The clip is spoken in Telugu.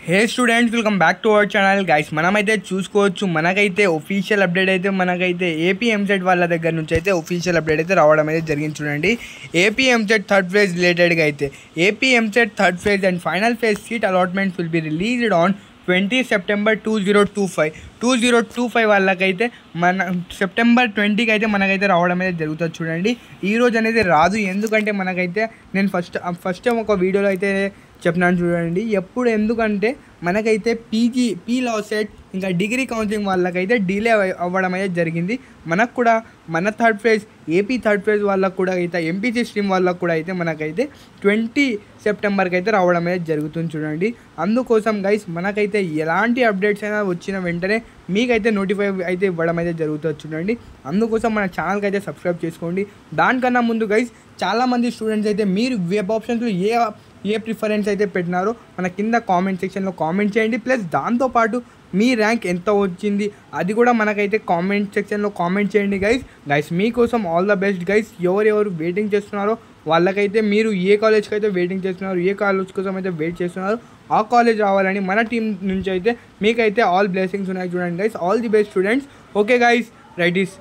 Hey students, welcome back to our channel. Guys, మనమైతే చూసుకోవచ్చు, మనకైతే ఒఫీషియల్ అప్డేట్ అయితే మనకైతే ఏపీ ఎంసెట్ వాళ్ళ దగ్గర నుంచి అయితే ఒఫీషియల్ అప్డేట్ అయితే రావడం అయితే జరిగింది. చూడండి, ఏపీ ఎంసెట్ థర్డ్ ఫేజ్ రిలేటెడ్గా అయితే AP EAMCET third phase and final phase seat allotments will be released on 20 September 2025 వాళ్ళకైతే మన సెప్టెంబర్ 20కి అయితే మనకైతే రావడం అయితే జరుగుతుంది. చూడండి, ఈరోజు అనేది రాదు, ఎందుకంటే మనకైతే నేను ఫస్ట్ టైం ఒక వీడియోలో అయితే చెప్పినాను. చూడండి, ఎప్పుడు ఎందుకంటే మనకైతే పీ లా సెట్ ఇంకా డిగ్రీ కౌన్సిలింగ్ వాళ్ళకైతే డిలే అవ్వడం అయితే జరిగింది. మనకు కూడా మన third phase AP third phase వాళ్ళకు కూడా అయితే ఎంపీసీ స్ట్రీమ్ వాళ్ళకు కూడా అయితే మనకైతే 20 సెప్టెంబర్కి అయితే రావడం అయితే జరుగుతుంది. చూడండి, అందుకోసం గైస్ మనకైతే ఎలాంటి అప్డేట్స్ అయినా వచ్చిన వెంటనే మీకైతే నోటిఫై అయితే ఇవ్వడం అయితే జరుగుతుంది. చూడండి, అందుకోసం మన ఛానల్కి అయితే సబ్స్క్రైబ్ చేసుకోండి. దానికన్నా ముందు గైస్, చాలామంది స్టూడెంట్స్ అయితే మీరు వెబ్ ఆప్షన్స్లో ఏ ప్రిఫరెన్స్ అయితే పెట్టినారో మన కింద కామెంట్ సెక్షన్లో కామెంట్ చేయండి. ప్లస్ దాంతోపాటు మీ ర్యాంక్ ఎంత వచ్చింది అది కూడా మనకైతే కామెంట్ సెక్షన్లో కామెంట్ చేయండి. గైస్ మీకోసం ఆల్ ద బెస్ట్ గైస్. ఎవరెవరు వెయిటింగ్ చేస్తున్నారో వాళ్ళకైతే, మీరు ఏ కాలేజ్కి అయితే వెయిటింగ్ చేస్తున్నారు, ఏ కాలేజ్ కోసం అయితే వెయిట్ చేస్తున్నారు, ఆ కాలేజ్ రావాలని మన టీం నుంచి అయితే మీకైతే ఆల్ బ్లెస్సింగ్స్ ఉన్నాయి. చూడండి guys, all the best students. Okay guys, right is